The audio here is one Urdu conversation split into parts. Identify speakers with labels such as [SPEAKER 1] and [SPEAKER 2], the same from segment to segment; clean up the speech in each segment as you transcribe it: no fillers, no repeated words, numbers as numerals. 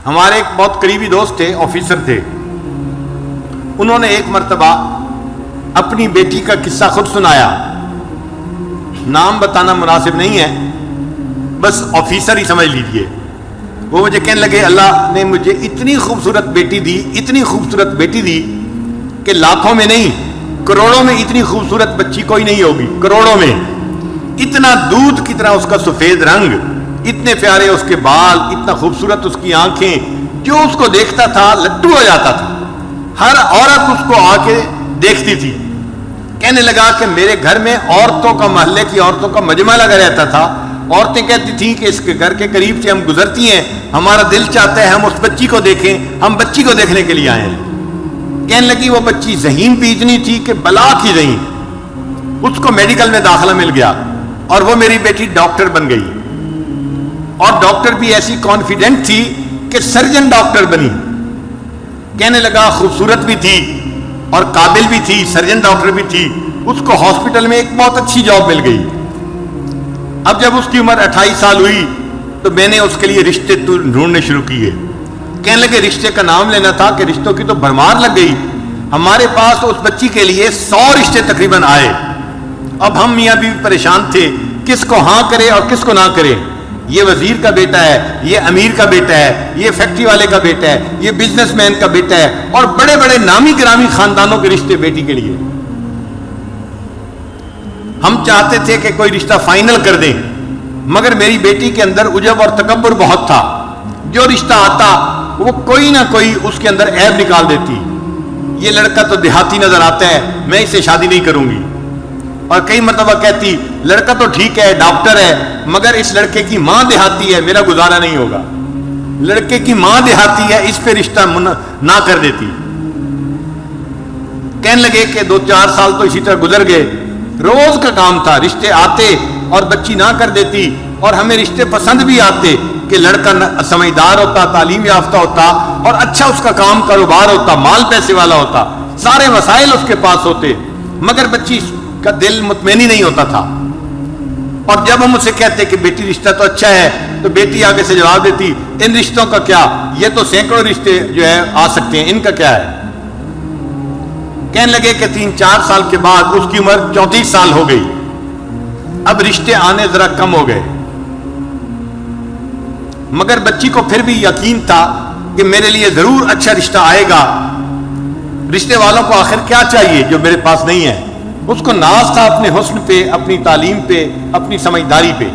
[SPEAKER 1] ہمارے ایک بہت قریبی دوست تھے، آفیسر تھے، انہوں نے ایک مرتبہ اپنی بیٹی کا قصہ خود سنایا، نام بتانا مناسب نہیں ہے، بس آفیسر ہی سمجھ لیجئے۔ وہ مجھے کہنے لگے اللہ نے مجھے اتنی خوبصورت بیٹی دی، اتنی خوبصورت بیٹی دی کہ لاکھوں میں نہیں کروڑوں میں اتنی خوبصورت بچی کوئی نہیں ہوگی، کروڑوں میں۔ اتنا دودھ کی طرح اس کا سفید رنگ، اتنے پیارے اس کے بال، اتنا خوبصورت اس کی آنکھیں، جو اس کو دیکھتا تھا لٹو ہو جاتا تھا، ہر عورت اس کو آ کے دیکھتی تھی۔ کہنے لگا کہ میرے گھر میں عورتوں کا، محلے کی عورتوں کا مجمع لگا رہتا تھا، عورتیں کہتی تھیں کہ اس کے گھر کے قریب سے ہم گزرتی ہیں، ہمارا دل چاہتا ہے ہم اس بچی کو دیکھیں، ہم بچی کو دیکھنے کے لیے آئے ہیں۔ کہنے لگی وہ بچی ذہین بھی اتنی تھی کہ بلا کی ذہین، اس کو میڈیکل میں داخلہ مل گیا اور وہ میری بیٹی ڈاکٹر بن گئی، اور ڈاکٹر بھی ایسی کانفیڈنٹ تھی کہ سرجن ڈاکٹر بنی۔ کہنے لگا خوبصورت بھی تھی اور قابل بھی تھی، سرجن ڈاکٹر بھی تھی، اس کو ہاسپٹل میں ایک بہت اچھی جاب مل گئی۔ اب جب اس کی عمر 28 سال ہوئی تو میں نے اس کے لیے رشتے ڈھونڈنے شروع کیے۔ کہنے لگے رشتے کا نام لینا تھا کہ رشتوں کی تو بھرمار لگ گئی، ہمارے پاس اس بچی کے لیے 100 رشتے تقریباً آئے۔ اب ہم میاں بیوی پریشان تھے، کس کو ہاں کرے اور کس کو نہ کرے۔ یہ وزیر کا بیٹا ہے، یہ امیر کا بیٹا ہے، یہ فیکٹری والے کا بیٹا ہے، یہ بزنس مین کا بیٹا ہے، اور بڑے بڑے نامی گرامی خاندانوں کے رشتے بیٹی کے لیے۔ ہم چاہتے تھے کہ کوئی رشتہ فائنل کر دیں، مگر میری بیٹی کے اندر عجب اور تکبر بہت تھا، جو رشتہ آتا وہ کوئی نہ کوئی اس کے اندر عیب نکال دیتی۔ یہ لڑکا تو دیہاتی نظر آتا ہے، میں اس سے شادی نہیں کروں گی، اور کئی مرتبہ کہتی لڑکا تو ٹھیک ہے ڈاکٹر ہے مگر اس لڑکے کی ماں دیہاتی ہے، میرا گزارا نہیں ہوگا، لڑکے کی ماں دیہاتی ہے، اس پہ رشتہ نہ کر دیتی۔ کہنے لگے کہ 2-4 سال تو اسی طرح گزر گئے، روز کا کام تھا، رشتے آتے اور بچی نہ کر دیتی، اور ہمیں رشتے پسند بھی آتے کہ لڑکا سمجھدار ہوتا، تعلیم یافتہ ہوتا، اور اچھا اس کا کام کاروبار ہوتا، مال پیسے والا ہوتا، سارے وسائل اس کے پاس ہوتے، مگر بچی کا دل مطمئن ہی نہیں ہوتا تھا۔ اور جب ہم اسے کہتے کہ بیٹی رشتہ تو اچھا ہے، تو بیٹی آگے سے جواب دیتی ان رشتوں کا کیا، یہ تو سینکڑوں رشتے جو ہے آ سکتے ہیں، ان کا کیا ہے۔ کہنے لگے کہ 3-4 سال کے بعد اس کی عمر 34 سال ہو گئی، اب رشتے آنے ذرا کم ہو گئے، مگر بچی کو پھر بھی یقین تھا کہ میرے لیے ضرور اچھا رشتہ آئے گا۔ رشتے والوں کو آخر کیا چاہیے جو میرے پاس نہیں ہے؟ اس کو ناز تھا اپنے حسن پہ، اپنی تعلیم پہ، اپنی سمجھداری پہ۔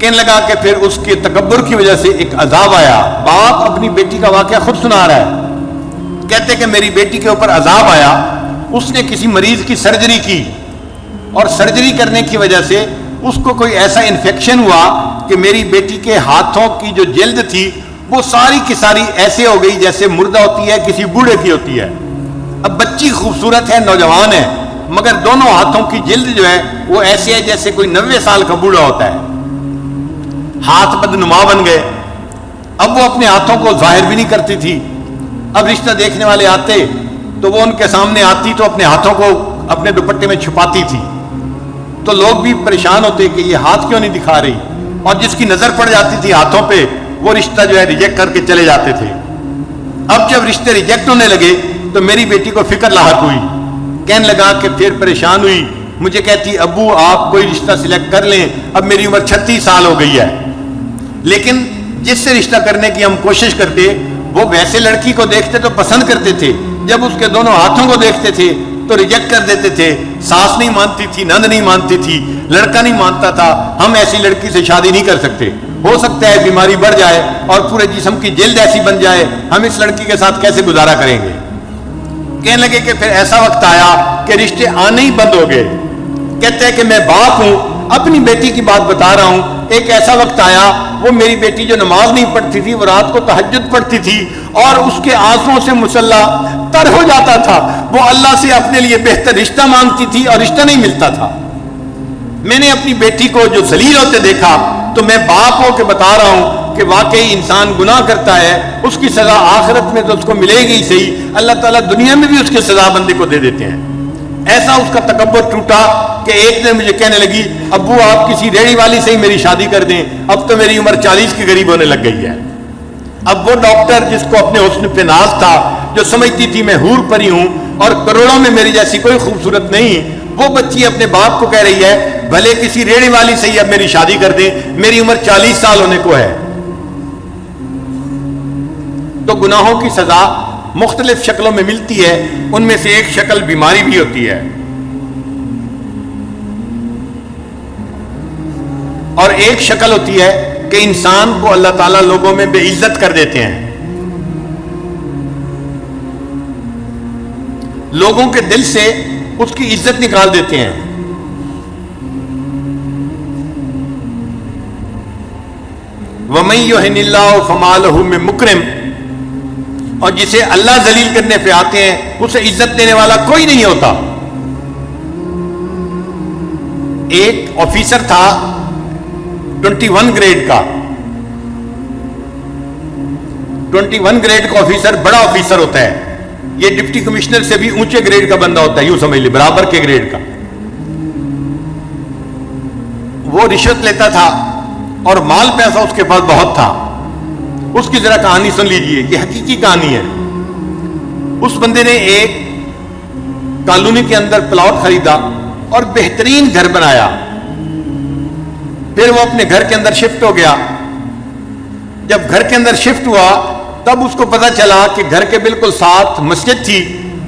[SPEAKER 1] کہنے لگا کہ پھر اس کے تکبر کی وجہ سے ایک عذاب آیا۔ باپ اپنی بیٹی کا واقعہ خود سنا رہا ہے، کہتے کہ میری بیٹی کے اوپر عذاب آیا، اس نے کسی مریض کی سرجری کی، اور سرجری کرنے کی وجہ سے اس کو کوئی ایسا انفیکشن ہوا کہ میری بیٹی کے ہاتھوں کی جو جلد تھی وہ ساری کی ساری ایسے ہو گئی جیسے مردہ ہوتی ہے، کسی بوڑھے کی ہوتی ہے۔ اب بچی خوبصورت ہے، نوجوان ہے، مگر دونوں ہاتھوں کی جلد جو ہے وہ ایسے ہے جیسے کوئی 90 سال کا بوڑھا ہوتا ہے، ہاتھ بدنما بن گئے۔ اب وہ اپنے ہاتھوں کو ظاہر بھی نہیں کرتی تھی۔ اب رشتہ دیکھنے والے آتے تو وہ ان کے سامنے آتی تو اپنے ہاتھوں کو اپنے دوپٹے میں چھپاتی تھی، تو لوگ بھی پریشان ہوتے کہ یہ ہاتھ کیوں نہیں دکھا رہی، اور جس کی نظر پڑ جاتی تھی ہاتھوں پہ وہ رشتہ جو ہے ریجیکٹ کر کے چلے جاتے تھے۔ اب جب رشتے ریجیکٹ ہونے لگے تو میری بیٹی کو فکر لاحق ہوئی، کہنے لگا کہ پھر پریشان ہوئی، مجھے کہتی ابو آپ کوئی رشتہ سلیکٹ کر لیں، اب میری عمر 36 سال ہو گئی ہے، لیکن جس سے رشتہ کرنے کی ہم کوشش کرتے وہ ویسے لڑکی کو دیکھتے تو پسند کرتے تھے، جب اس کے دونوں ہاتھوں کو دیکھتے تھے تو ریجیکٹ کر دیتے تھے۔ ساس نہیں مانتی تھی، نند نہیں مانتی تھی، لڑکا نہیں مانتا تھا، ہم ایسی لڑکی سے شادی نہیں کر سکتے، ہو سکتا ہے بیماری بڑھ جائے اور پورے جسم کی جلد ایسی بن جائے، ہم اس لڑکی کے ساتھ کیسے گزارا کریں گے۔ کہنے لگے کہ پھر ایسا وقت آیا کہ رشتے آنے ہی بند ہو گئے۔ کہتے ہیں کہ میں باپ ہوں، اپنی بیٹی کی بات بتا رہا ہوں، ایک ایسا وقت آیا وہ میری بیٹی جو نماز نہیں پڑھتی تھی وہ رات کو تہجد پڑھتی تھی، اور اس کے آنسوؤں سے مسلح تر ہو جاتا تھا، وہ اللہ سے اپنے لیے بہتر رشتہ مانگتی تھی اور رشتہ نہیں ملتا تھا۔ میں نے اپنی بیٹی کو جو ذلیل ہوتے دیکھا تو میں باپ ہو کے بتا رہا ہوں کہ واقعی انسان گناہ کرتا ہے، اس کی سزا آخرت میں تو اس کو ملے گی صحیح، اللہ تعالیٰ دنیا میں بھی اس کی سزا بندے کو دے دیتے ہیں۔ ایسا اس کا تکبر ٹوٹا کہ ایک دن مجھے کہنے لگی ابو آپ کسی ریڑھی والی سے ہی میری شادی کر دیں، اب تو میری عمر 40 کے قریب ہونے لگ گئی ہے۔ اب وہ ڈاکٹر جس کو اپنے حسن پہ ناز تھا، جو سمجھتی تھی میں حور پری ہوں اور کروڑوں میں میری جیسی کوئی خوبصورت نہیں، وہ بچی اپنے باپ کو کہہ رہی ہے بھلے کسی ریڑھی والی سے ہی اب میری شادی کر دیں، میری عمر 40 سال ہونے کو ہے۔ تو گناہوں کی سزا مختلف شکلوں میں ملتی ہے، ان میں سے ایک شکل بیماری بھی ہوتی ہے، اور ایک شکل ہوتی ہے کہ انسان کو اللہ تعالیٰ لوگوں میں بے عزت کر دیتے ہیں، لوگوں کے دل سے اس کی عزت نکال دیتے ہیں۔ وَمَن يُهِنِ اللَّهُ فَمَا لَهُ مِن مُكْرِمٍ، اور جسے اللہ ذلیل کرنے پہ آتے ہیں اسے عزت دینے والا کوئی نہیں ہوتا۔ ایک آفیسر تھا 21 گریڈ کا، 21 گریڈ کا آفیسر بڑا آفیسر ہوتا ہے، یہ ڈپٹی کمشنر سے بھی اونچے گریڈ کا بندہ ہوتا ہے، یوں سمجھ لیں برابر کے گریڈ کا۔ وہ رشوت لیتا تھا اور مال پیسہ اس کے پاس بہت تھا۔ اس کی ذرا کہانی سن لیجئے، یہ حقیقی کہانی ہے۔ اس بندے نے ایک کالونی کے اندر پلاٹ خریدا اور بہترین گھر بنایا، پھر وہ اپنے گھر کے اندر شفٹ ہو گیا۔ جب گھر کے اندر شفٹ ہوا تب اس کو پتا چلا کہ گھر کے بالکل ساتھ مسجد تھی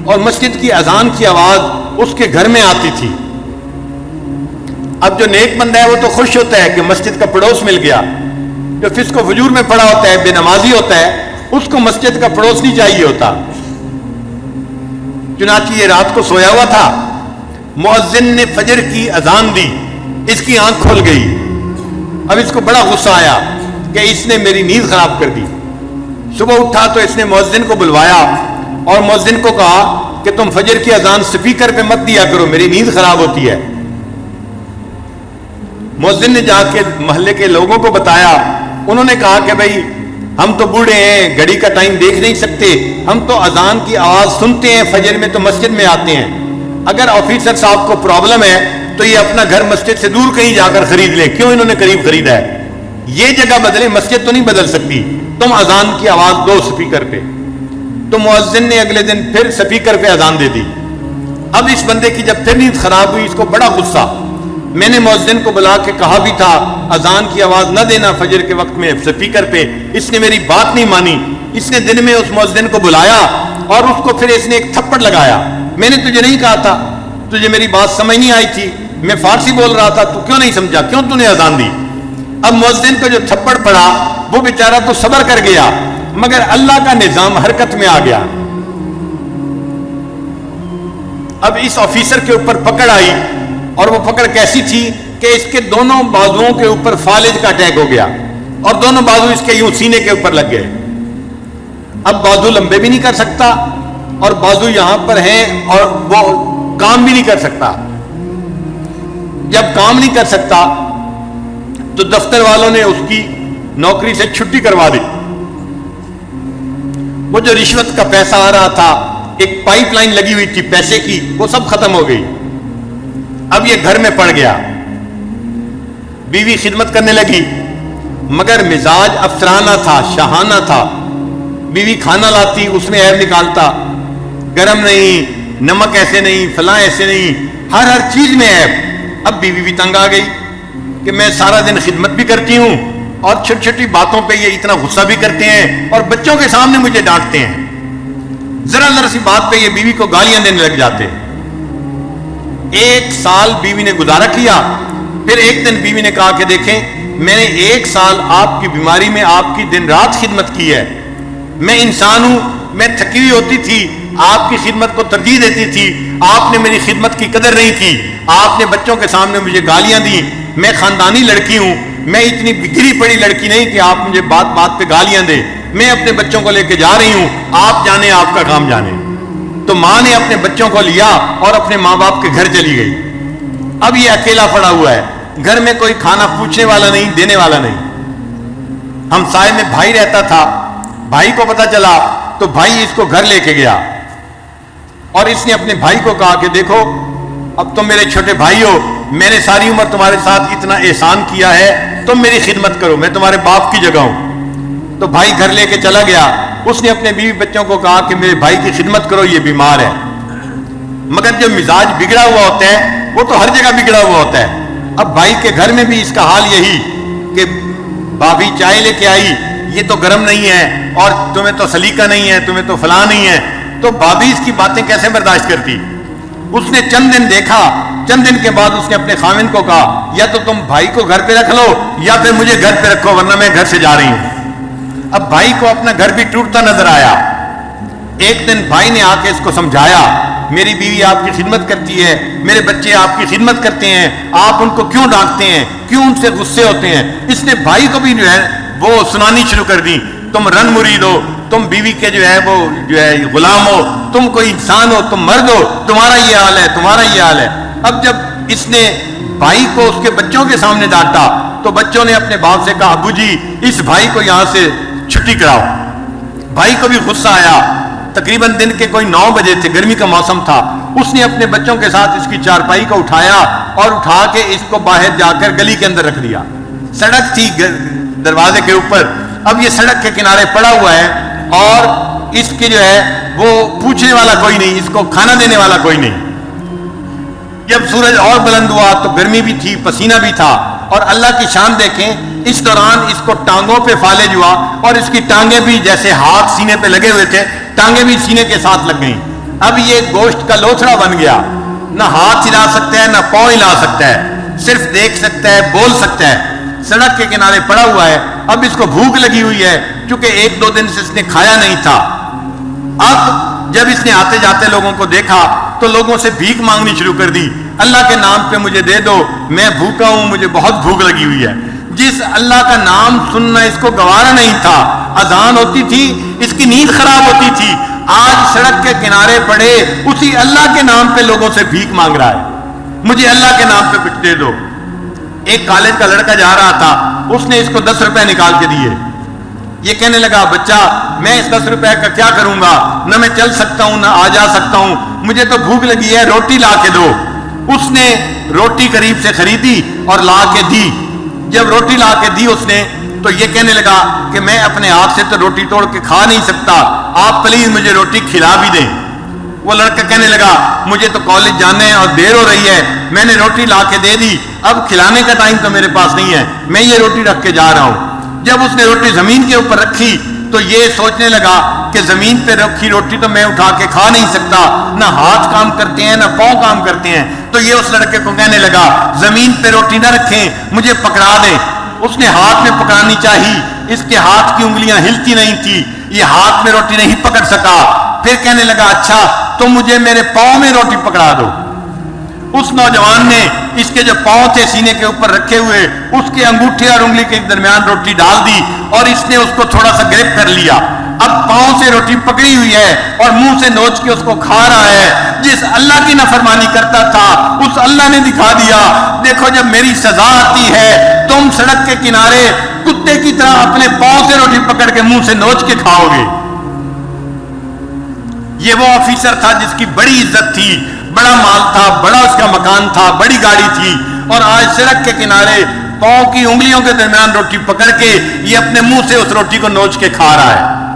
[SPEAKER 1] اور مسجد کی اذان کی آواز اس کے گھر میں آتی تھی۔ اب جو نیک بندہ ہے وہ تو خوش ہوتا ہے کہ مسجد کا پڑوس مل گیا، جو فسق و فجور میں پڑا ہوتا ہے، بے نمازی ہوتا ہے، اس کو مسجد کا پڑوس نہیں چاہیے ہوتا۔ چنانچہ یہ رات کو سویا ہوا تھا، مؤذن نے فجر کی اذان دی، اس کی آنکھ کھل گئی۔ اب اس کو بڑا غصہ آیا کہ اس نے میری نیند خراب کر دی۔ صبح اٹھا تو اس نے مؤذن کو بلوایا اور مؤذن کو کہا کہ تم فجر کی اذان سپیکر پہ مت دیا کرو، میری نیند خراب ہوتی ہے۔ مؤذن نے جا کے محلے کے لوگوں کو بتایا، انہوں نے کہا کہ بھائی ہم تو بوڑھے ہیں، گھڑی کا ٹائم دیکھ نہیں سکتے، ہم تو اذان کی آواز سنتے ہیں فجر میں تو مسجد میں آتے ہیں، اگر آفیسر صاحب کو پرابلم ہے تو یہ اپنا گھر مسجد سے دور کہیں جا کر خرید لیں، کیوں انہوں نے قریب خریدا ہے، یہ جگہ بدلے، مسجد تو نہیں بدل سکتی، تم اذان کی آواز دو سپیکر پہ۔ تو مؤذن نے اگلے دن پھر سپیکر پہ اذان دے دی۔ اب اس بندے کی جب پھر نیند خراب ہوئی، اس کو بڑا غصہ، میں نے مؤذن کو بلا کے کہا بھی تھا اذان کی آواز نہ دینا فجر کے وقت میں سپیکر پہ، اس نے میری بات نہیں مانی۔ اس نے دن میں اس مؤذن کو بلایا اور اس کو پھر اس نے ایک تھپڑ لگایا، میں نے تجھے نہیں کہا تھا، تجھے میری بات سمجھ نہیں آئی تھی، میں فارسی بول رہا تھا، تو کیوں نہیں سمجھا، کیوں تو نے اذان دی۔ اب مؤذن کو جو تھپڑ پڑا وہ بیچارہ تو صبر کر گیا، مگر اللہ کا نظام حرکت میں آ گیا۔ اب اس آفیسر کے اوپر پکڑ آئی، اور وہ پکڑ کیسی تھی کہ اس کے دونوں بازوؤں کے اوپر فالج کا اٹیک ہو گیا اور دونوں بازو اس کے یوں سینے کے اوپر لگ گئے۔ اب بازو لمبے بھی نہیں کر سکتا اور بازو یہاں پر ہیں اور وہ کام بھی نہیں کر سکتا۔ جب کام نہیں کر سکتا تو دفتر والوں نے اس کی نوکری سے چھٹی کروا دی۔ وہ جو رشوت کا پیسہ آ رہا تھا، ایک پائپ لائن لگی ہوئی تھی پیسے کی، وہ سب ختم ہو گئی۔ اب یہ گھر میں پڑ گیا، بیوی خدمت کرنے لگی، مگر مزاج افسرانہ تھا، شاہانہ تھا۔ بیوی کھانا لاتی، اس میں عیب نکالتا، گرم نہیں، نمک ایسے نہیں، فلاں ایسے نہیں، ہر چیز میں عیب۔ اب بیوی بھی تنگ آ گئی کہ میں سارا دن خدمت بھی کرتی ہوں اور چھوٹی چھوٹی باتوں پہ یہ اتنا غصہ بھی کرتے ہیں اور بچوں کے سامنے مجھے ڈانٹتے ہیں، ذرا ذرا سی بات پہ یہ بیوی کو گالیاں دینے لگ جاتے ہیں۔ 1 سال بیوی نے گزارا کیا، پھر ایک دن بیوی نے کہا کہ دیکھیں میں نے 1 سال آپ کی بیماری میں آپ کی دن رات خدمت کی ہے، میں انسان ہوں، میں تھکی ہوئی ہوتی تھی، آپ کی خدمت کو ترجیح دیتی تھی، آپ نے میری خدمت کی قدر نہیں کی، آپ نے بچوں کے سامنے مجھے گالیاں دی، میں خاندانی لڑکی ہوں، میں اتنی گری پڑی لڑکی نہیں کہ آپ مجھے بات بات پہ گالیاں دیں، میں اپنے بچوں کو لے کے جا رہی ہوں، آپ جانے، آپ کا کام جانے۔ تو ماں نے اپنے بچوں کو لیا اور اپنے ماں باپ کے گھر چلی گئی۔ اب یہ اکیلا پڑا ہوا ہے، گھر میں کوئی کھانا پوچھنے والا نہیں، دینے والا نہیں۔ ہمسائے میں بھائی رہتا تھا، بھائی کو پتا چلا تو بھائی اس کو گھر لے کے گیا اور اس نے اپنے بھائی کو کہا کہ دیکھو اب تم میرے چھوٹے بھائی ہو، میں نے ساری عمر تمہارے ساتھ اتنا احسان کیا ہے، تم میری خدمت کرو، میں تمہارے باپ کی جگہ ہوں۔ تو بھائی گھر لے کے چلا گیا. اس نے اپنے بیوی بچوں کو کہا کہ میرے بھائی کی خدمت کرو, یہ بیمار ہے. مگر جو مزاج بگڑا ہوا ہوتا ہے وہ تو ہر جگہ بگڑا ہوا ہوتا ہے. اب بھائی کے گھر میں بھی اس کا حال یہی کہ بھابھی چائے لے کے آئی, یہ تو گرم نہیں ہے, اور تمہیں تو سلیقہ نہیں ہے, تمہیں تو فلاں نہیں ہے. تو بھابھی اس کی باتیں کیسے برداشت کرتی؟ اس نے چند دن دیکھا, چند دن کے بعد اس نے اپنے خاوند کو کہا یا تو تم بھائی کو گھر پہ رکھ لو یا پھر مجھے گھر پہ رکھو, ورنہ میں گھر سے جا رہی ہوں. اب بھائی کو اپنا گھر بھی ٹوٹتا نظر آیا. ایک دن بھائی نے آ کے اس کو سمجھایا, میری بیوی آپ کی خدمت کرتی ہے, میرے بچے آپ کی خدمت کرتے ہیں, آپ ان کو کیوں ڈانٹتے ہیں, کیوں ان سے غصے ہوتے ہیں. اس نے بھائی کو بھی جو ہے وہ سنانی شروع کر دی, تم رن مرید ہو, تم بیوی کے جو ہے وہ جو ہے غلام ہو, تم کوئی انسان ہو, تم مرد ہو, تمہارا یہ حال ہے, تمہارا یہ حال ہے. اب جب اس نے بھائی کو اس کے بچوں کے سامنے ڈانٹا تو بچوں نے اپنے باپ سے کہا ابو جی اس بھائی کو یہاں سے چھٹی کراؤ. بھائی کو بھی غصہ آیا. تقریباً دن کے کوئی 9 بجے تھے, گرمی کا موسم تھا. اس نے اپنے بچوں کے ساتھ اس کی چارپائی کو اٹھایا اور اٹھا کے اس کو باہر جا کر گلی کے اندر رکھ دیا. سڑک تھی دروازے کے اوپر. اب یہ سڑک کے کنارے پڑا ہوا ہے اور اس کے جو ہے وہ پوچھنے والا کوئی نہیں, اس کو کھانا دینے والا کوئی نہیں. جب سورج اور بلند ہوا تو گرمی بھی تھی, پسینہ بھی تھا, اور اللہ کی شان دیکھیں اس دوران اس کو ٹانگوں پہ فالج ہوا اور اس کی ٹانگیں بھی جیسے ہاتھ سینے پہ لگے ہوئے تھے, ٹانگیں بھی سینے کے ساتھ لگ گئیں. اب یہ گوشت کا لوتھڑا بن گیا, نہ ہاتھ ہلا سکتا ہے نہ پاؤں ہلا سکتا ہے, صرف دیکھ سکتا ہے, بول سکتا ہے. سڑک کے کنارے پڑا ہوا ہے. اب اس کو بھوک لگی ہوئی ہے کیونکہ 1-2 دن سے اس نے کھایا نہیں تھا. اب جب اس نے آتے جاتے لوگوں کو دیکھا تو لوگوں سے بھیک مانگنی شروع کر دی, اللہ کے نام پہ مجھے دے دو, میں بھوکا ہوں, مجھے بہت بھوک لگی ہوئی ہے. جس اللہ کا نام سننا اس کو گوارا نہیں تھا, اذان ہوتی تھی اس کی نیند خراب ہوتی تھی, آج سڑک کے کنارے پڑے اسی اللہ کے نام پہ لوگوں سے بھیک مانگ رہا ہے, مجھے اللہ کے نام پہ کچھ دے دو. ایک کالج کا لڑکا جا رہا تھا, اس نے اس کو 10 روپے نکال کے دیے. یہ کہنے لگا بچہ میں اس 10 روپے کا کیا کروں گا, نہ میں چل سکتا ہوں نہ آ جا سکتا ہوں, مجھے تو بھوک لگی ہے, روٹی لا کے دو. اس نے روٹی قریب سے خریدی اور لا کے دی. جب روٹی لا کے دی اس نے تو یہ کہنے لگا کہ میں اپنے ہاتھ سے تو روٹی توڑ کے کھا نہیں سکتا, آپ پلیز مجھے روٹی کھلا بھی دیں. وہ لڑکا کہنے لگا مجھے تو کالج جانا ہے اور دیر ہو رہی ہے, میں نے روٹی لا کے دے دی, اب کھلانے کا ٹائم تو میرے پاس نہیں ہے, میں یہ روٹی رکھ کے جا رہا ہوں. جب اس نے روٹی زمین کے اوپر رکھی تو یہ سوچنے لگا کہ زمین پہ رکھی روٹی تو میں اٹھا کے کھا نہیں سکتا, نہ ہاتھ کام کرتے ہیں نہ پاؤں کام کرتے ہیں. تو یہ اس لڑکے کو کہنے لگا زمین پہ روٹی نہ رکھیں, مجھے پکڑا دیں. اس نے ہاتھ میں پکڑانی چاہی, اس کے ہاتھ کی انگلیاں ہلتی نہیں تھی, یہ ہاتھ میں روٹی نہیں پکڑ سکا. پھر کہنے لگا اچھا تم مجھے میرے پاؤں میں روٹی پکڑا دو. اس نوجوان نے اس کے جو پاؤں تھے سینے کے اوپر رکھے ہوئے, اس کے انگوٹھے اور انگلی کے درمیان روٹی ڈال دی اور اس نے اس کو تھوڑا سا گرپ کر لیا. اب پاؤں سے روٹی پکڑی ہوئی ہے اور منہ سے نوچ کے اس کو کھا رہا ہے. جس اللہ کی نافرمانی کرتا تھا اس اللہ نے دکھا دیا, دیکھو جب میری سزا آتی ہے تم سڑک کے کنارے کتے کی طرح اپنے پاؤں سے روٹی پکڑ کے منہ سے نوچ کے کھاؤ گے. یہ وہ آفیسر تھا جس کی بڑی عزت تھی, بڑا مال تھا, بڑا اس کا مکان تھا, بڑی گاڑی تھی, اور آج سڑک کے کنارے پاؤں کی انگلیوں کے درمیان روٹی پکڑ کے یہ اپنے منہ سے اس روٹی کو نوچ کے کھا رہا ہے.